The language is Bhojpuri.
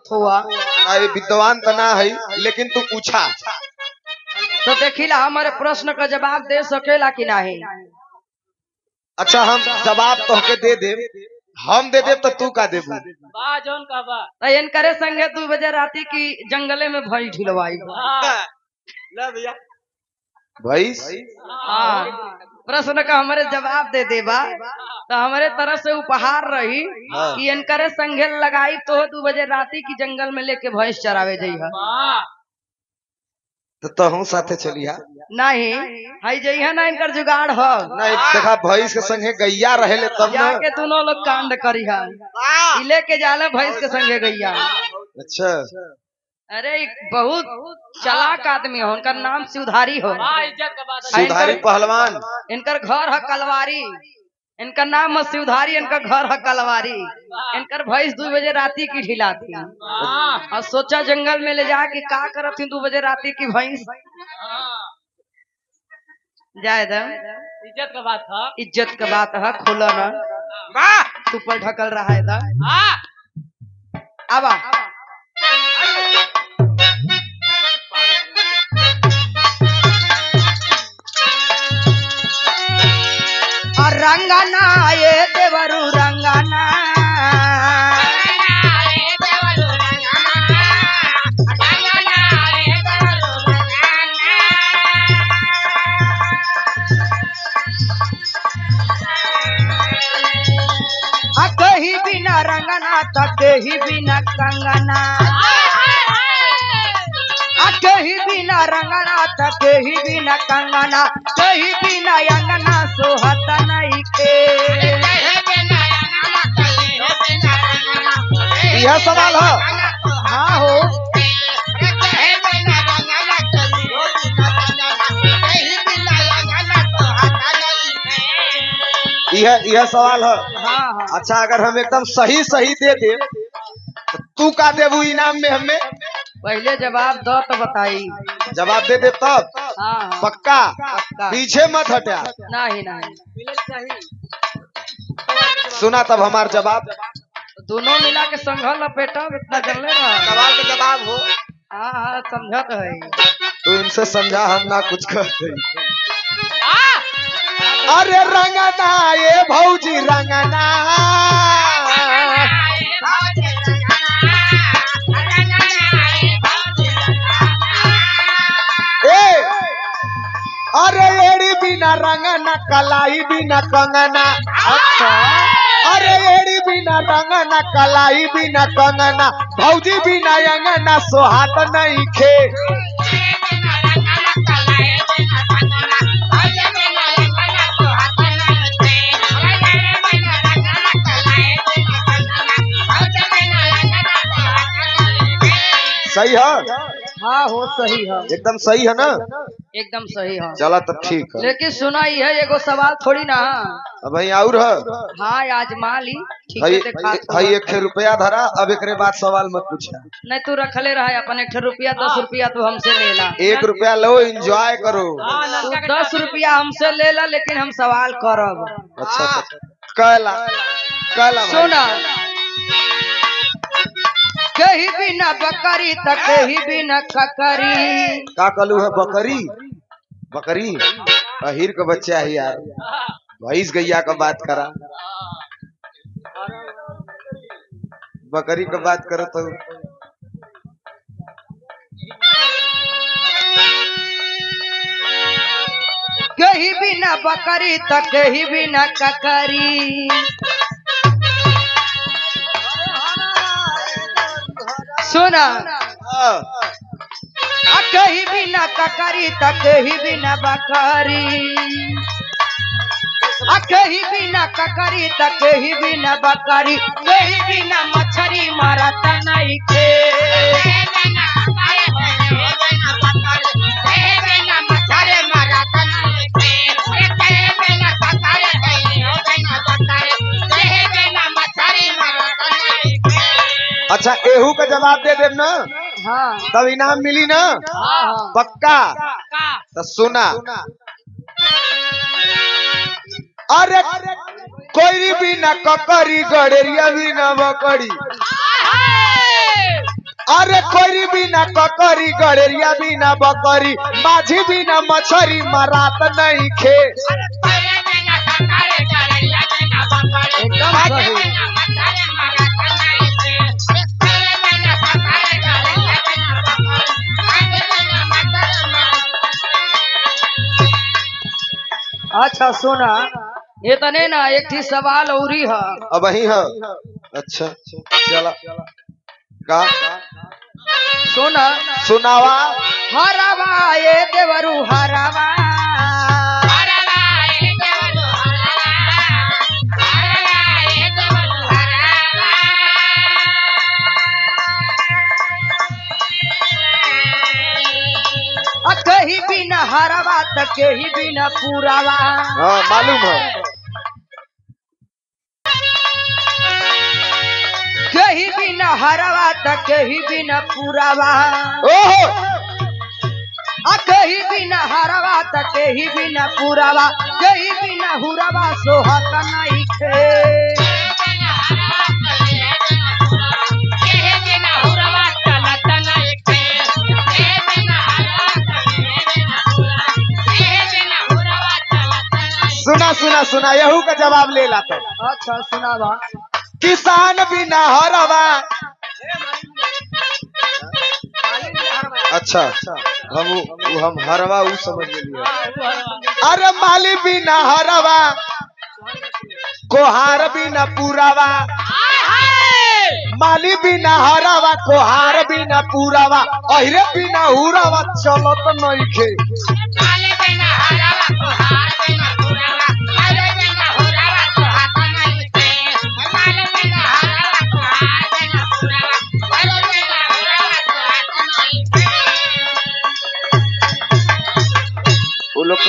करत हुआ। नहीं विद्वान तो ना है, लेकिन तू पूछा तो देखिला हमारे प्रश्न का जवाब दे सकेला कि नहीं। अच्छा हम जवाब तोहके दे दे, हम दे दे तो तू का देबू। तो इनकरे संगे 2 बजे राती की जंगले में भई ढिलवाई। भैंस हाँ, प्रश्न का हमारे जवाब दे देबा तो हमारे तरफ से उपहार रही कि इनकरे संगे लगाई तो 2 बजे राती की जंगल में लेके भैंस चरावे जइहा। तो तहू साथे चलिया। नहीं हई जइहा ना, इनकर जुगाड़ हो। नहीं देखा भैंस के संगे गैया रहेले तब ना। जाके दोनों लोग कांड करिहा, लेके जाला भैंस के संगे गैया। अच्छा अरे बहुत चालाक आदमी हो, उनका नाम सुधारी हो। सुधारी पहलवान। इनकर घर है कलवारी, इनका नाम है शिवधारी, इनका घर है कलवारी। इनकर भैंस 2 बजे राती की ढिलाती और सोचा जंगल में ले जाके का करत 2 बजे राती की भैंस। जाए द इज्जत का बात है, खुला ना तू पर ढकल रहा है दा। अब रंगना ये देवरू रंगना, कहीं बिना रंगना तो कहीं बिना कंगना, कहीं बिना रंगना तो कहीं बिना कंगना, कहीं बिना अंगना सोहत नहीं के। यह सवाल है। हाँ हो यह सवाल है। हाँ। अच्छा अगर हम एकदम सही सही दे दे तो तू का देबू इनाम में हमें? पहले जवाब दो तो बताई। जवाब दे दे तब। हाँ पक्का? पक्का। पीछे मत हटा। नहीं सुना तब हमार जवाब। दोनों मिला के संघल लपेटा इतना जलने रहा। सवाल का जवाब हो। हाँ समझत है। तू इनसे समझा, हम ना कुछ करते। अरे रंगना ये भौजी रंगना, अरे एड़ी बिना रंगना कलाई बिना कंगना। अच्छा अरे एड़ी बिना रंगना कलाई बिना कंगना, भौजी बिना अंगना सोहात नहीं खे। सही है? हाँ हो सही है, एकदम सही है ना? एकदम सही है। चला तब ठीक है। लेकिन सुना ही है एगो सवाल थोड़ी ना। अब भाई और है। हाँ आजमा ली। ठीक है देखा भाई 1 रुपया धरा, अब एक बाद सवाल मत पूछा। नहीं तू रखले रहा अपन 1 रुपया 10 रुपया तू हमसे ले ला। 1 रुपया लो, एंजॉय करो। तू 10 रुपया हमसे ले ला, लेकिन हम सवाल करब। अच्छा कहला सुना कहीं बिना बकरी तो कहीं बिना ककरी। का कलू है? बकरी बकरी अहिर का बच्चा है यार। भैंस गैया का बात करा, बकरी का बात करो तो। कहीं बिना बकरी तो कहीं बिना ककरी। सुना कहीं बिना ककरी तो कहीं बिना बकरी, कहीं बिना ककरी तो कहीं बिना बकरी, कहीं बिना मछली मारत नहीं के। अच्छा एहू का जवाब दे दे ना। हाँ तब इनाम मिली ना। हाँ पक्का? तो सुना अरे कोई भी ना ककरी, गड़ेरिया भी ना बकरी, अरे कोई बिना ककरी गड़ेरिया बिना बकरी माझी बिना मछरी मरात नहीं खे एकदम सही। अच्छा सुना ये तने ना एक थी सवाल औरी है। अब ही है। अच्छा चला का सुना सुनावा। हरवा ये देवरू हरवा कहीं भी न हरवा त कहीं भी न पूरावा। हाँ मालूम है। कहीं भी न हरवा त कहीं भी न पूरावा। ओहो कहीं भी न हरवा त कहीं भी न पूरावा कहीं भी न हुरवा सोहत नहीं खे। सुना सुना सुना यहू का जवाब ले लाता। अच्छा सुनावा। किसान बिना हरवा। अच्छा हम हरवा उ समझ लिया। अरे माली बिना हरवा कोहार बिना पूरावा। माली बिना हरवा कोहार बिना पूरावा अहिरे बिना हुरावा चलत नहीं खे। वो लोग